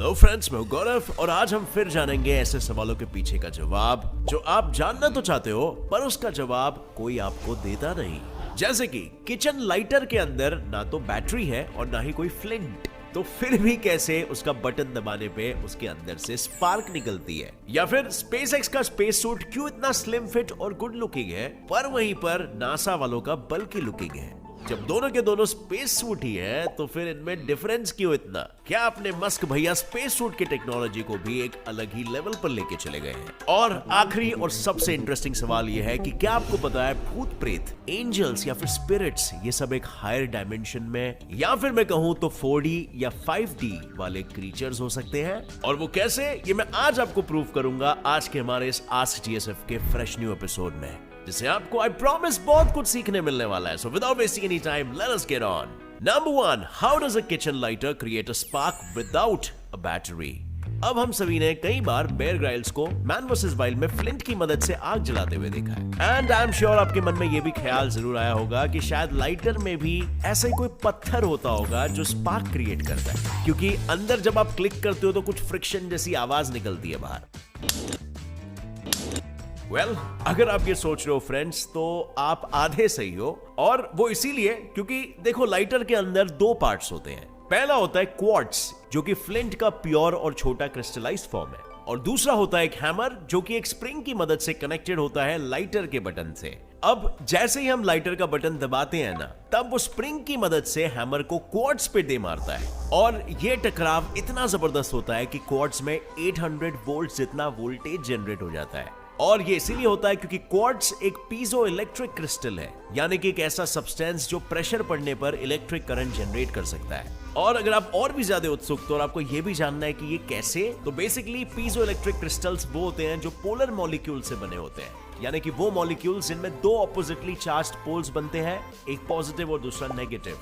Hello friends, मैं हूं गौरव और आज हम फिर जानेंगे ऐसे सवालों के पीछे का जवाब जो आप जानना तो चाहते हो पर उसका जवाब कोई आपको देता नहीं। जैसे कि किचन लाइटर के अंदर ना तो बैटरी है और ना ही कोई फ्लिंट, तो फिर भी कैसे उसका बटन दबाने पे उसके अंदर से स्पार्क निकलती है। या फिर स्पेसएक्स का स्पेस सूट क्यों इतना स्लिम फिट और गुड लुकिंग है पर वहीं पर नासा वालों का बल्कि लुकिंग है। जब दोनों के दोनों स्पेस सूट ही है तो फिर इनमें डिफरेंस क्यों इतना? क्या अपने मस्क भैया स्पेस सूट की टेक्नोलॉजी को भी एक अलग ही लेवल पर लेके चले गए हैं? और आखिरी और सबसे इंटरेस्टिंग सवाल यह है कि क्या आपको पता है भूत प्रेत, एंजल्स या फिर स्पिरिट्स ये सब एक हायर डायमेंशन में या फिर मैं कहूं तो 4D या 5D वाले क्रीचर्स हो सकते हैं? और वो कैसे, ये मैं आज आपको प्रूव करूंगा आज के हमारे इस आस्क जीएसएफ के फ्रेश न्यू एपिसोड में, जिसे आपको आई प्रॉमिस बहुत कुछ सीखने मिलने वाला है। So without wasting any time let us get on. Number 1, how does a kitchen lighter create a spark without a battery? अब हम सभी ने कई बार बेयर ग्रिल्स को मैन वर्सेस वाइल्ड में फ्लिंट की मदद से आग जलाते हुए देखा है। एंड आई एम श्योर आपके मन में यह भी ख्याल जरूर आया होगा कि शायद लाइटर में भी ऐसा ही कोई पत्थर होता होगा जो स्पार्क क्रिएट करता है, क्योंकि अंदर जब आप क्लिक करते हो तो कुछ फ्रिक्शन जैसी आवाज निकलती है बाहर। अगर आप ये सोच रहे हो फ्रेंड्स तो आप आधे सही हो, और वो इसीलिए क्योंकि देखो लाइटर के अंदर दो पार्ट्स होते हैं। पहला होता है क्वार्ट्ज जो कि फ्लिंट का प्योर और छोटा क्रिस्टलाइज्ड फॉर्म है, और दूसरा होता है एक हैमर जो कि एक स्प्रिंग की मदद से कनेक्टेड होता है लाइटर के बटन से। अब जैसे ही हम लाइटर का बटन दबाते हैं ना, तब वो स्प्रिंग की मदद से हैमर को क्वार्ट्ज पे दे मारता है, और ये टकराव इतना जबरदस्त होता है कि क्वार्ट्ज में 800 वोल्ट जितना वोल्टेज जनरेट हो जाता है। और ये इसीलिए होता है क्योंकि क्वार्ट्ज एक पीजो इलेक्ट्रिक क्रिस्टल है, यानी कि एक ऐसा सब्सटेंस जो प्रेशर पड़ने पर इलेक्ट्रिक करंट जनरेट कर सकता है। और अगर आप और भी ज्यादा उत्सुक तो और आपको ये भी जानना है कि ये कैसे, तो बेसिकली पीजो इलेक्ट्रिक क्रिस्टल्स वो होते हैं जो पोलर मॉलिक्यूल से बने होते हैं, यानी कि वो मॉलिक्यूल्स जिनमें दो ऑपोजिटली चार्ज्ड पोल्स बनते हैं, एक पॉजिटिव और दूसरा नेगेटिव।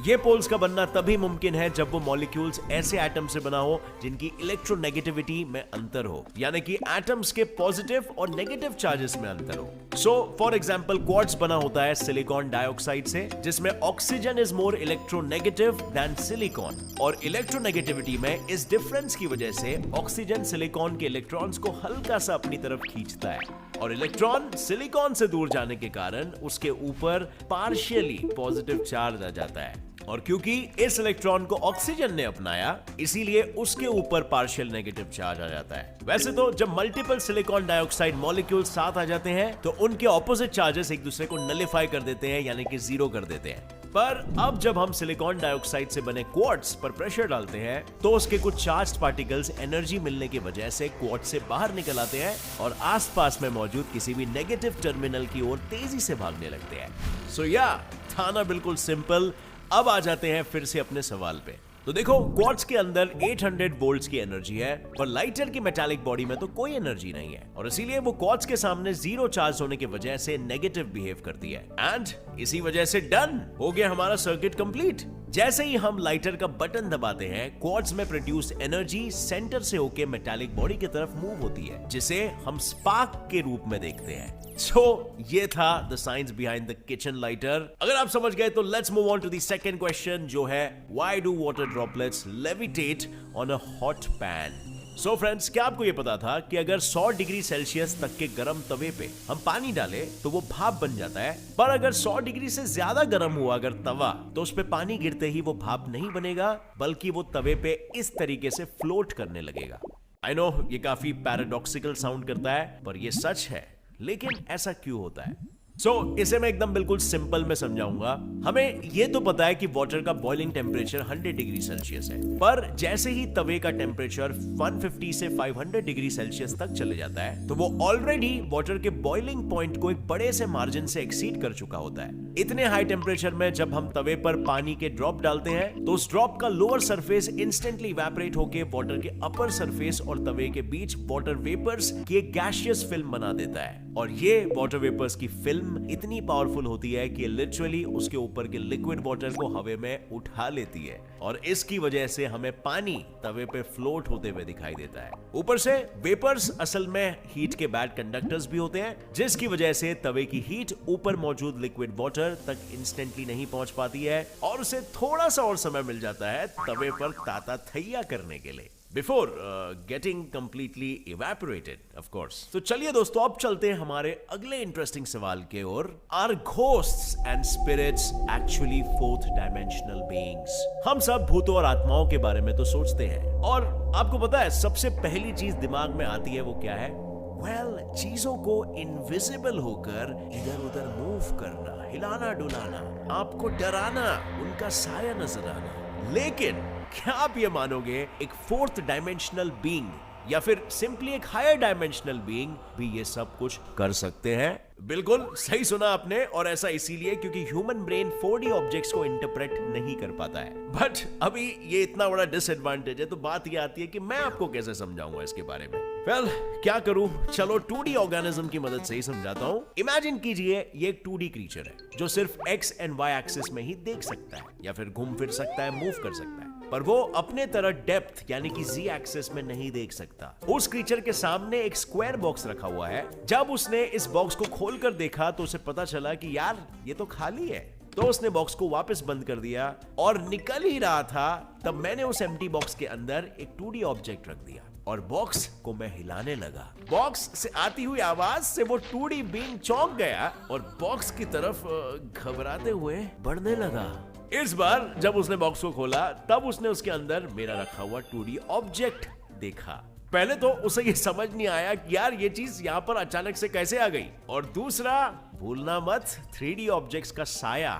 ये पोल्स का बनना तभी मुमकिन है जब वो मॉलिक्यूल्स ऐसे एटम से बना हो जिनकी इलेक्ट्रोनेगेटिविटी में अंतर हो, यानी कि एटम्स के पॉजिटिव और नेगेटिव चार्जेस में अंतर हो। सो फॉर एग्जांपल क्वार्ट्ज बना होता है सिलिकॉन डाइऑक्साइड से, जिसमें oxygen is more electronegative than silicon, और इलेक्ट्रोनेगेटिविटी में इस डिफरेंस की वजह से ऑक्सीजन सिलिकॉन के इलेक्ट्रॉन्स को हल्का सा अपनी तरफ खींचता है, और इलेक्ट्रॉन सिलिकॉन से दूर जाने के कारण उसके ऊपर पार्शियली पॉजिटिव चार्ज आ जाता है, और क्योंकि इस इलेक्ट्रॉन को ऑक्सीजन ने अपनाया इसीलिए उसके ऊपर पार्शियल नेगेटिव चार्ज आ जाता है। वैसे तो जब मल्टीपल सिलिकॉन डाइऑक्साइड मॉलिक्यूल साथ आ जाते हैं तो उनके ऑपोजिट चार्जेस एक दूसरे को नलिफाई कर देते हैं, यानी कि जीरो कर देते हैं। पर अब जब हम सिलिकॉन डाइऑक्साइड से बने क्वार्ट्ज पर प्रेशर डालते हैं तो उसके कुछ चार्ज्ड पार्टिकल्स एनर्जी मिलने की वजह से क्वार्ट्ज से बाहर निकल आते हैं और आसपास में मौजूद किसी भी नेगेटिव टर्मिनल की ओर तेजी से भागने लगते हैं। सो या था ना बिल्कुल सिंपल। अब आ जाते हैं फिर से अपने सवाल पे। तो देखो क्वार्ट्ज के अंदर 800 वोल्ट्स की एनर्जी है, पर लाइटर की मेटालिक बॉडी में तो कोई एनर्जी नहीं है, और इसीलिए वो क्वार्ट्ज के सामने जीरो चार्ज होने की वजह से नेगेटिव बिहेव करती है। एंड इसी वजह से डन हो गया हमारा सर्किट कंप्लीट। जैसे ही हम लाइटर का बटन दबाते हैं, क्वार्ट्ज में प्रोड्यूस एनर्जी सेंटर से होके मेटालिक बॉडी की तरफ मूव होती है, जिसे हम स्पार्क के रूप में देखते हैं। सो ये था the science behind the kitchen lighter. अगर आप समझ गए तो let's move on to the second question, जो है why do water droplets levitate on a hot pan? So friends, क्या आपको यह पता था कि अगर 100 डिग्री सेल्सियस तक के गर्म तवे पे हम पानी डालें तो वो भाप बन जाता है, पर अगर 100 डिग्री से ज्यादा गर्म हुआ अगर तवा, तो उस पे पानी गिरते ही वो भाप नहीं बनेगा, बल्कि वो तवे पे इस तरीके से फ्लोट करने लगेगा। आई नो ये काफी पैराडॉक्सिकल साउंड करता है, पर ये सच है। लेकिन ऐसा क्यों होता है? इसे मैं एकदम बिल्कुल सिंपल में समझाऊंगा। हमें यह तो पता है कि वाटर का बॉइलिंग टेम्परेचर 100 डिग्री सेल्सियस है, पर जैसे ही तवे का टेम्परेचर 150 से 500 डिग्री सेल्सियस तक चले जाता है तो वो ऑलरेडी वाटर के बॉइलिंग पॉइंट को एक बड़े से मार्जिन से एक्सीड कर चुका होता है। इतने हाई टेम्परेचर में जब हम तवे पर पानी के ड्रॉप डालते हैं तो उस ड्रॉप का लोअर सरफेस इंस्टेंटली इवेपोरेट होकर वाटर के अपर सरफेस और तवे के बीच वाटर वेपर्स की एक गैसियस फिल्म बना देता है, और ये वाटर वेपर्स की फिल्म इतनी पावरफुल होती है कि लिटरली उसके ऊपर के लिक्विड वाटर को हवा में उठा लेती है, और इसकी वजह से हमें पानी तवे पे फ्लोट होते हुए दिखाई देता है। ऊपर से वेपर्स असल में हीट के बैड कंडक्टर्स भी होते हैं, जिसकी वजह से तवे की हीट ऊपर मौजूद लिक्विड वाटर तक इंस्टेंटली नहीं पहुंच पाती है, और उसे थोड़ा सा और समय मिल जाता है तवे पर ताता थैया करने के लिए। Before getting completely evaporated of course. तो चलिए दोस्तों, अब चलते हैं हमारे अगले इंटरेस्टिंग सवाल के ओर। Are ghosts and spirits actually fourth dimensional beings? हम सब भूतों और आत्माओं के बारे में तो सोचते हैं, और आपको पता है सबसे पहली चीज दिमाग में आती है वो क्या है? चीजों को इनविजिबल होकर इधर उधर मूव करना, हिलाना डुलाना, आपको डराना, उनका साया नजर आना। लेकिन क्या आप ये मानोगे एक फोर्थ डायमेंशनल बीइंग या फिर सिंपली एक हायर डायमेंशनल बीइंग भी ये सब कुछ कर सकते हैं? बिल्कुल सही सुना आपने, और ऐसा इसीलिए क्योंकि ह्यूमन ब्रेन 4D ऑब्जेक्ट्स को इंटरप्रेट नहीं कर पाता है। बट अभी ये इतना बड़ा डिसएडवांटेज है, तो बात ये आती है कि मैं आपको कैसे समझाऊंगा इसके बारे में। क्या करूं, चलो 2D ऑर्गेनिज्म की मदद से ही समझाता हूं। इमेजिन कीजिए ये एक 2D क्रीचर है जो सिर्फ X एंड Y एक्सिस में ही देख सकता है, या फिर घूम फिर सकता है, मूव कर सकता है, पर वो अपने तरह डेप्थ यानी कि Z एक्सिस में नहीं देख सकता। उस क्रीचर के सामने एक स्क्वायर बॉक्स रखा हुआ है। जब उसने इस बॉक्स को खोलकर देखा तो उसे पता चला कि यार ये तो खाली है। तो उसने बॉक्स को वापस बंद कर दिया और निकल ही रहा था तब मैंने उस एम्प्टी बॉक्स के अंदर एक 2D ऑब्जेक्ट रख दिया और बॉक्स को मैं हिलाने लगा। बॉक्स से आती हुई आवाज से वो 2D बीइंग चौंक गया और बॉक्स की तरफ घबराते हुए बढ़ने लगा। इस बार जब उसने बॉक्स को खोला तब उसने उसके अंदर मेरा रखा हुआ 2D ऑब्जेक्ट देखा। पहले तो उसे ये समझ नहीं आया कि यार ये चीज यहाँ पर अचानक से कैसे आ गई, और दूसरा भूलना मत 3D ऑब्जेक्ट्स का साया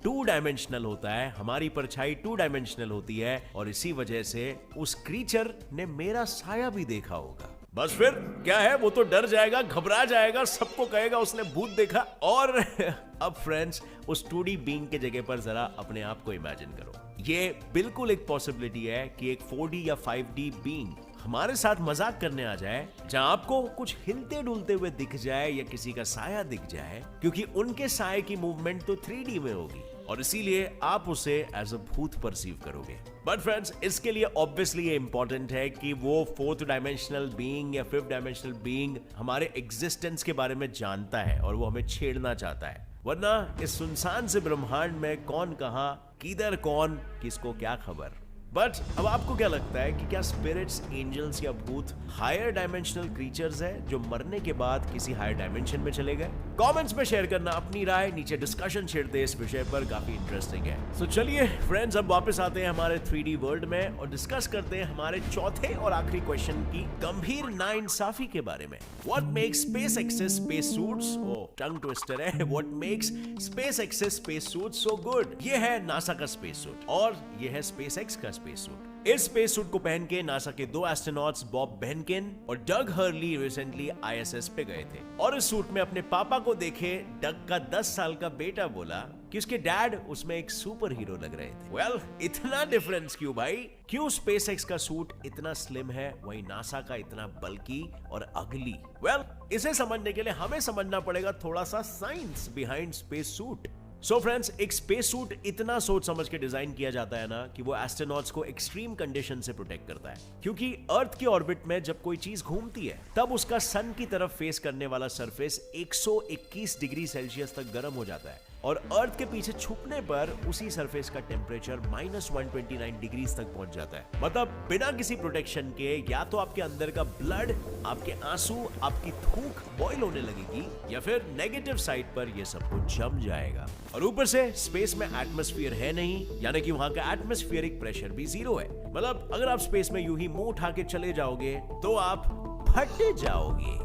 2 डायमेंशनल होता है, हमारी परछाई 2 डायमेंशनल होती है, और इसी वजह से उस क्रीचर ने मेरा साया भी देखा होगा। बस फिर क्या है, वो तो डर जाएगा, घबरा जाएगा, सबको कहेगा उसने भूत देखा। और अब फ्रेंड्स, उस 2D बीइंग के जगह पर जरा अपने आप को इमेजिन करो। ये बिल्कुल एक पॉसिबिलिटी है कि एक 4D या 5D बीइंग हमारे साथ मजाक करने आ जाए, जहां आपको कुछ हिलते डुलते हुए दिख जाए या किसी का साया दिख जाए, क्योंकि उनके साये की मूवमेंट तो 3D में होगी और इसीलिए आप उसे एज अ भूत परसीव करोगे। बट फ्रेंड्स, इसके लिए ऑब्वियसली ये इंपॉर्टेंट है कि वो 4th डायमेंशनल बीइंग या 5th डायमेंशनल बीइंग हमारे एग्जिस्टेंस के बारे में जानता है और वो हमें छेड़ना चाहता है, वरना इस सुनसान से ब्रह्मांड में कौन कहां, किधर कौन, किसको क्या खबर। बट अब आपको क्या लगता है कि क्या स्पिरिट्स, एंजल्स या भूत हायर डायमेंशनल क्रीचर्स हैं जो मरने के बाद किसी हायर डायमेंशन में चले गए? कमेंट्स में शेयर करना अपनी राय, नीचे डिस्कशन छेड़ते इस विषय पर, काफी इंटरेस्टिंग है। तो चलिए फ्रेंड्स, अब वापस आते हैं हमारे 3D वर्ल्ड में और डिस्कस करते हैं हमारे चौथे और आखिरी क्वेश्चन की गंभीर नाइंसाफी के बारे में। What makes SpaceX space suits, tongue twister है, what makes SpaceX space suits so good? ये है नासा का स्पेस सूट और ये है स्पेसएक्स का स्पेस सूट। इस स्पेस सूट को पहन के नासा के 2 एस्ट्रोनॉट्स बॉब बेहनकिन और डग हर्ली रिसेंटली ISS पे गए थे, और इस सूट में अपने पापा को देखे डग का 10 साल का बेटा बोला कि उसके डैड उसमें एक सुपर हीरो लग रहे थे। इतना डिफरेंस क्यों भाई? क्यों स्पेसएक्स का सूट इतना स्लिम है, वही नासा का इतना बल्की और अगली? इसे समझने के लिए हमें समझना पड़ेगा थोड़ा सा science behind space suit. So friends, एक स्पेस सूट इतना सोच समझ के डिजाइन किया जाता है ना कि वो एस्ट्रोनॉट्स को एक्सट्रीम कंडीशन से प्रोटेक्ट करता है, क्योंकि अर्थ के ऑर्बिट में जब कोई चीज घूमती है तब उसका सन की तरफ फेस करने वाला सरफेस 121 डिग्री सेल्सियस तक गर्म हो जाता है, और अर्थ के पीछे छुपने पर उसी सरफेस का टेम्परेचर -129 डिग्री तक पहुंच जाता है। मतलब बिना किसी प्रोटेक्शन के या तो आपके अंदर का ब्लड, आपके आंसू, आपकी थूक बॉयल होने लगेगी, या फिर नेगेटिव साइड पर ये सब कुछ जम जाएगा। और ऊपर से स्पेस में एटमॉस्फेयर है नहीं, यानी कि वहां का एटमॉस्फेरिक प्रेशर भी 0 है। मतलब अगर आप स्पेस में यूं ही मुंह उठा के चले जाओगे तो आप फट जाओगे।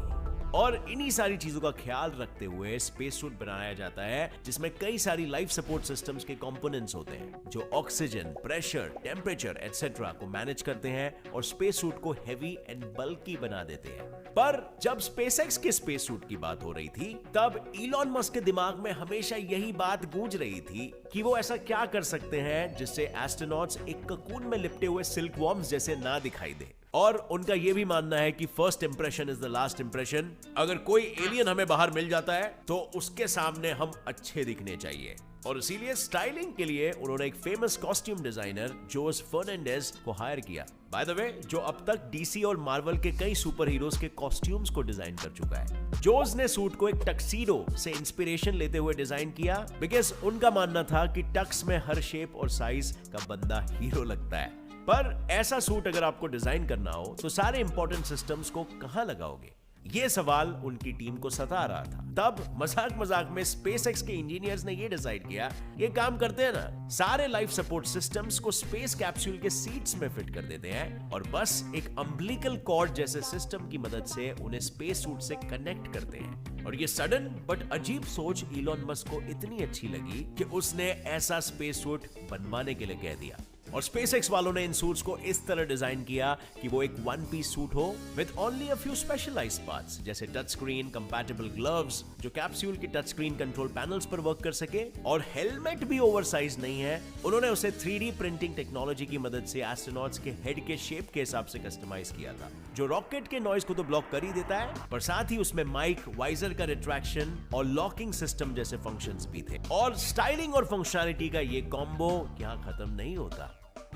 और इन्हीं सारी चीजों का ख्याल रखते हुए स्पेस सूट बनाया जाता है, जिसमें कई सारी लाइफ सपोर्ट सिस्टम्स के कंपोनेंट्स होते हैं जो ऑक्सीजन, प्रेशर, टेम्परेचर एटसेट्रा को मैनेज करते हैं और स्पेस सूट को हेवी एंड बल्की बना देते हैं। पर जब स्पेसएक्स के स्पेस सूट की बात हो रही थी तब इलॉन मस्क के दिमाग में हमेशा यही बात गूंज रही थी कि वो ऐसा क्या कर सकते हैं जिससे एस्ट्रोनॉट्स एक ककून में लिपटे हुए सिल्क वॉर्म्स जैसे ना दिखाई दे। और उनका यह भी मानना है कि first impression is the last impression. अगर कोई एलियन हमें बाहर मिल जाता है तो उसके सामने हम अच्छे दिखने चाहिए, और इसीलिए स्टाइलिंग के लिए उन्होंने एक फेमस कॉस्ट्यूम डिजाइनर जोस फर्नांडिस को हायर किया, बाय द वे, जो अब तक डीसी और मार्वल के कई सुपर हीरोज के कॉस्ट्यूम्स को डिजाइन कर चुका है। जोस ने सूट को एक टक्सीडो से इंस्पिरेशन लेते हुए डिजाइन किया, बिकॉज उनका मानना था कि टक्स में हर शेप और साइज का बंदा हीरो लगता है। पर ऐसा सूट अगर आपको डिजाइन करना हो तो सारे इंपॉर्टेंट सिस्टम्स को कहां लगाओगे, ये सवाल उनकी टीम को सता रहा था। तब मजाक मजाक में स्पेसएक्स के इंजीनियर्स ने ये डिसाइड किया, ये काम करते हैं ना, सारे लाइफ सपोर्ट सिस्टम्स को स्पेस कैप्सूल के सीट्स में फिट कर देते हैं और बस एक अम्बिलिकल कॉर्ड जैसे सिस्टम की मदद से उन्हें स्पेस सूट से कनेक्ट करते हैं। और ये सडन बट अजीब सोच इलॉन मस्क को इतनी अच्छी लगी कि उसने ऐसा स्पेस सूट बनवाने के लिए कह दिया। और स्पेसएक्स वालों ने इन सूट्स को इस तरह डिजाइन किया कि वो एक वन पीस सूट हो with only a few specialised parts, जैसे टच स्क्रीन, कंपैटिबल ग्लव्स जो कैप्सूल के टच स्क्रीन कंट्रोल पैनल्स पर वर्क कर सके, और हेलमेट भी ओवरसाइज नहीं है। उन्होंने उसे 3D प्रिंटिंग टेक्नोलॉजी की मदद से एस्ट्रोनॉट्स के हेड के शेप के हिसाब से कस्टमाइज किया था, जो रॉकेट के नॉइज को तो ब्लॉक कर ही देता है, पर साथ ही उसमें माइक, वाइजर का रिट्रैक्शन और लॉकिंग सिस्टम जैसे फंक्शंस भी थे। और स्टाइलिंग और फंक्शनैलिटी का ये कॉम्बो यहाँ खत्म नहीं होता।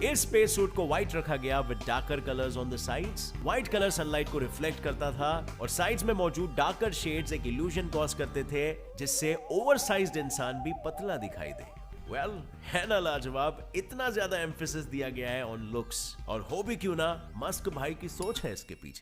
इस स्पेस सूट को व्हाइट रखा गया with darker colours on the sides. White colour sunlight को रिफ्लेक्ट करता था और साइड्स में मौजूद डार्कर शेड्स एक इल्यूजन कॉज करते थे, जिससे ओवरसाइज्ड इंसान भी पतला दिखाई दे। वेल, है ना लाजवाब, इतना ज्यादा एम्फेसिस दिया गया है ऑन लुक्स, और हो भी क्यों ना, मस्क भाई की सोच है इसके पीछे।